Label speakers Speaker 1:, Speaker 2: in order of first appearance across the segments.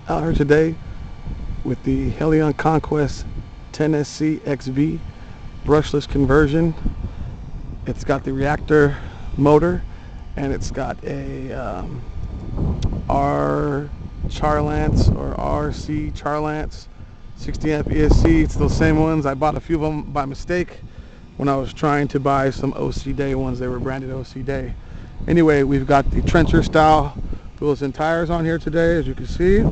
Speaker 1: Out here today with the Helion Conquest 10SC XV brushless conversion. It's got the reactor motor and it's got a R Charlance or RC Charlance 60 amp ESC. It's those same ones. I bought a few of them by mistake when I was trying to buy some OC Day ones. They were branded OC Day. Anyway, we've got the trencher style wheels and tires on here today, as you can see,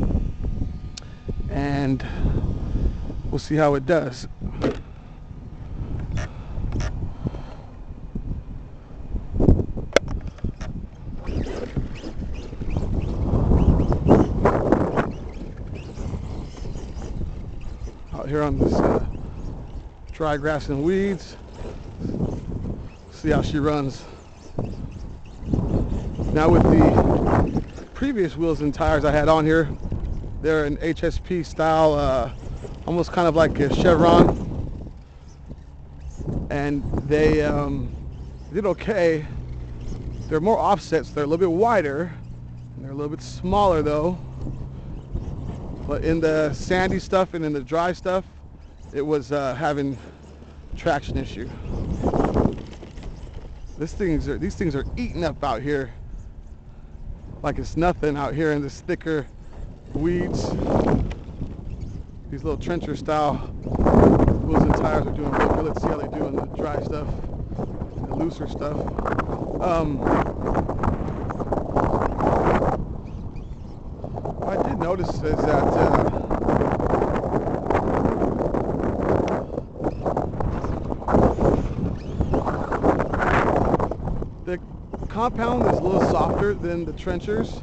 Speaker 1: and we'll see how it does. Out here on this dry grass and weeds, see how she runs. Now with the previous wheels and tires I had on here, they're an HSP style, almost kind of like a Chevron, and they did okay. They're more offsets, they're a little bit wider, and they're a little bit smaller though. But in the sandy stuff and in the dry stuff, it was having traction issue. These things are eating up out here like it's nothing out here in this thicker weeds. These little trencher style wheels and tires are doing real good. Let's see how they do in the dry stuff, the looser stuff. What I did notice is that the compound is a little softer than the trenchers,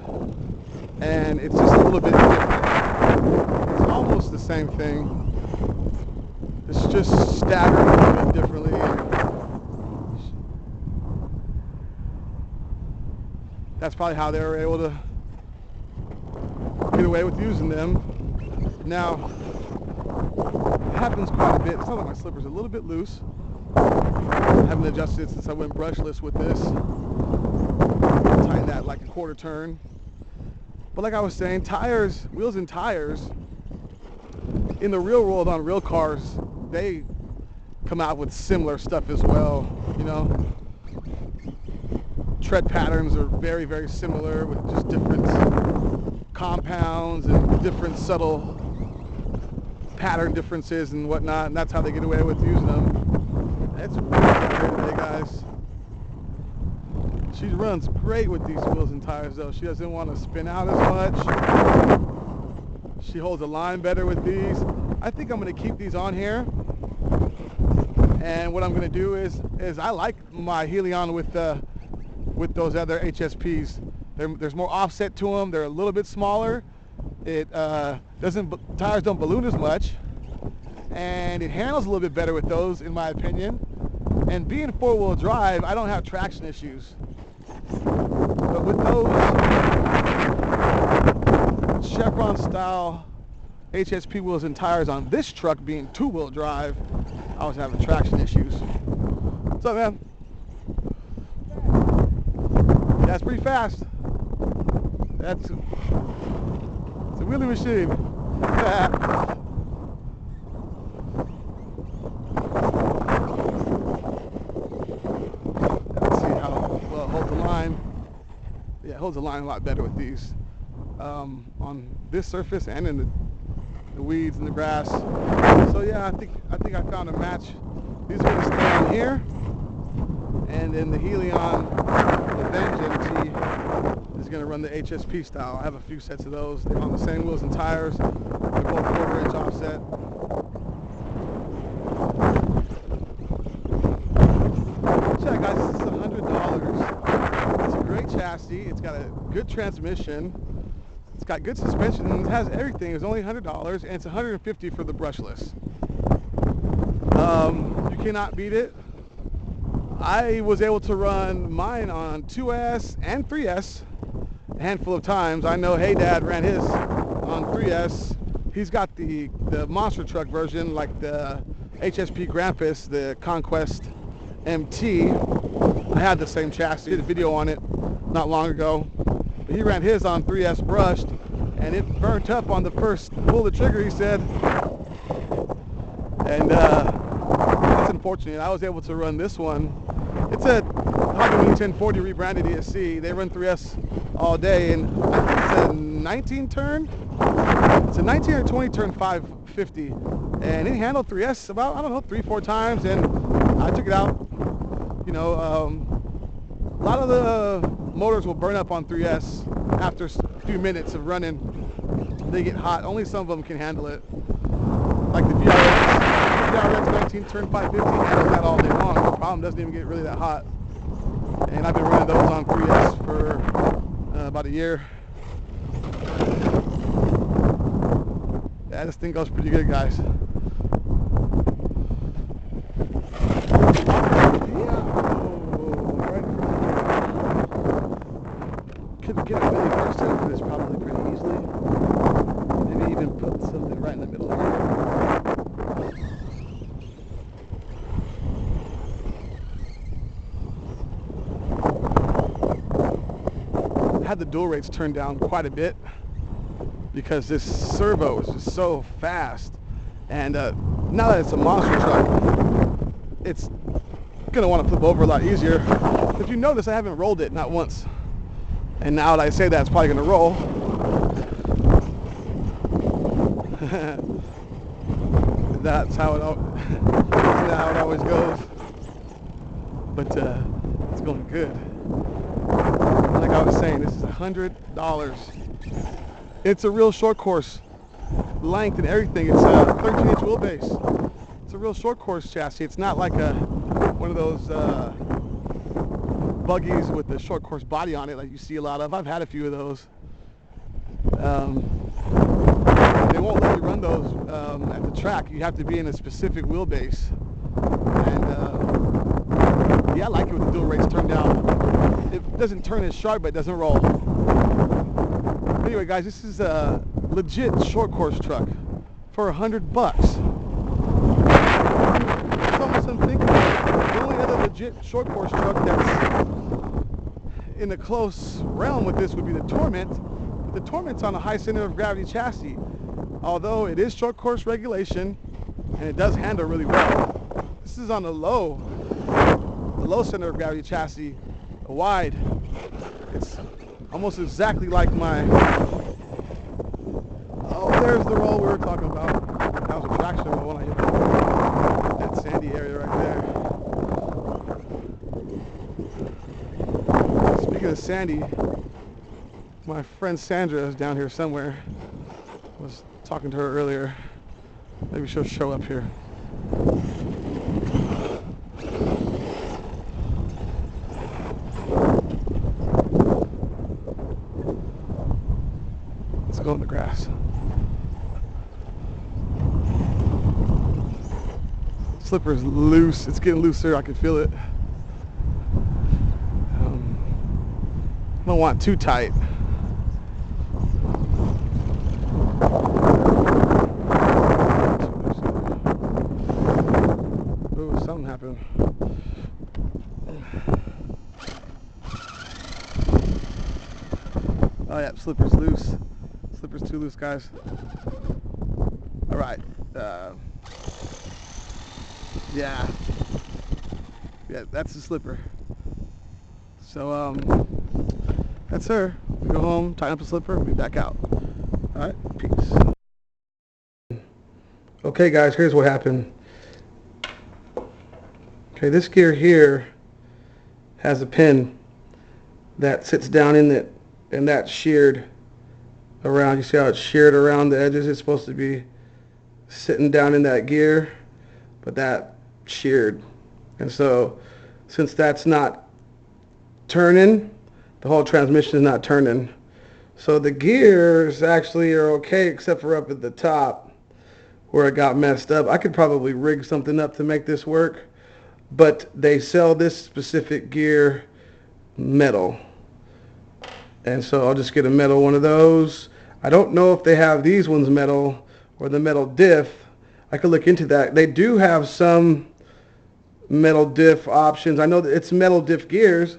Speaker 1: and it's just a little bit different. It's almost the same thing. It's just staggered a little bit differently. That's probably how they were able to get away with using them. Now, it happens quite a bit. It's not like my slipper's a little bit loose. I haven't adjusted it since I went brushless with this. Tighten that like a quarter turn. But like I was saying, tires, wheels and tires, in the real world on real cars, they come out with similar stuff as well, you know. Tread patterns are very, very similar with just different compounds and different subtle pattern differences and whatnot, and that's how they get away with using them. It's really good today, guys. She runs great with these wheels and tires though. She doesn't want to spin out as much. She holds a line better with these. I think I'm going to keep these on here. And what I'm going to do is I like my Helion with those other HSPs. There's more offset to them. They're a little bit smaller. It tires don't balloon as much, and it handles a little bit better with those, in my opinion. And being four-wheel drive, I don't have traction issues. But with those Chevron style HSP wheels and tires on this truck being two-wheel drive, I was having traction issues. What's up, man? That's pretty fast. It's a wheelie machine. Let's see how well it holds the line. Yeah, it holds the line a lot better with these on this surface and in the weeds and the grass. So yeah, I think I found a match. These are going to stay on here, and then the Helion Avenge MT is going to run the HSP style. I have a few sets of those. They're on the same wheels and tires. They're both 1/4 inch offset. Check, guys, this is $100. It's a great chassis. It's got a good transmission. It's got good suspension, and it has everything. It's only $100, and it's $150 for the brushless. You cannot beat it. I was able to run mine on 2S and 3S a handful of times. I know Hey Dad ran his on 3S. He's got the monster truck version, like the HSP Grampus, the Conquest MT. I had the same chassis, did a video on it not long ago. But he ran his on 3S brushed, and it burnt up on the first pull the trigger, he said. And that's unfortunate. I was able to run this one. It's a Hobbytown 1040 rebranded ESC. They run 3S all day, and I think it's a 19 turn. It's a 19 or 20 turn 550, and it handled 3S about, I don't know, 3-4 times, and I took it out. You know, a lot of the motors will burn up on 3S after a few minutes of running. They get hot. Only some of them can handle it. Like the VRX 19 turn 550 handles that all day long. No problem. Doesn't even get really that hot. And I've been running those on 3S for about a year. Yeah, this thing goes pretty good, guys. Could get a really first set for this probably pretty easily. Maybe even put something right in the middle here. I had the dual rates turned down quite a bit because this servo is just so fast, and now that it's a monster truck, it's gonna want to flip over a lot easier. If you notice, I haven't rolled it, not once. And now that I say that, it's probably gonna roll. That's how it always goes. But it's going good. Like I was saying, this is $100. It's a real short course length and everything. It's a 13-inch wheelbase. It's a real short course chassis. It's not like one of those buggies with the short course body on it like you see a lot of. I've had a few of those. They won't let you run those at the track. You have to be in a specific wheelbase. And yeah, I like it with the dual rates turned down. It doesn't turn as sharp, but it doesn't roll. Anyway, guys, this is a legit short course truck for $100. It's almost unthinkable. The only other legit short course truck that's in the close realm with this would be the Torment. But the Torment's on a high center of gravity chassis. Although it is short course regulation and it does handle really well. This is on the low center of gravity chassis, a wide. It's almost exactly like my, oh, there's the roll we were talking about. That was a traction roll when I hit that sandy area right there. Speaking of sandy, my friend Sandra is down here somewhere. I was talking to her earlier. Maybe she'll show up here. Let's go in the grass. Slipper's loose. It's getting looser. I can feel it. I don't want it too tight. Ooh, something happened. Oh yeah, slipper's loose. Slipper's too loose, guys. All right. Yeah, that's the slipper. So that's her. We go home, tighten up the slipper, and be back out. All right, peace. Okay, guys, here's what happened. Okay, this gear here has a pin that sits down in it, and that's sheared around. You see how it's sheared around the edges? It's supposed to be sitting down in that gear, but that sheared. And so since that's not turning, the whole transmission is not turning. So the gears actually are okay except for up at the top where it got messed up. I could probably rig something up to make this work, but they sell this specific gear metal. And so I'll just get a metal one of those. I don't know if they have these ones metal or the metal diff. I could look into that. They do have some metal diff options. I know that it's metal diff gears.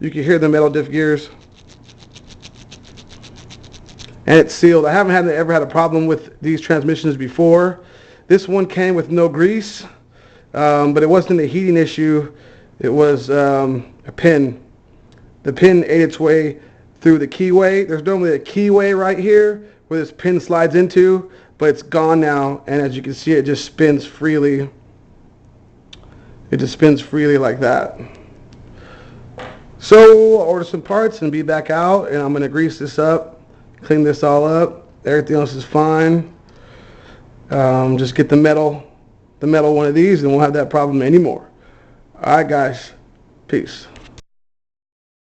Speaker 1: You can hear the metal diff gears. and it's sealed. I haven't ever had a problem with these transmissions before. This one came with no grease, but it wasn't a heating issue. It was a pin. The pin ate its way through the keyway. There's normally a keyway right here where this pin slides into, but it's gone now, and as you can see, it just spins freely. It just spins freely like that. So I'll order some parts and be back out, and I'm going to grease this up, clean this all up. Everything else is fine. Just get the metal one of these, and we'll have that problem anymore. All right, guys. Peace.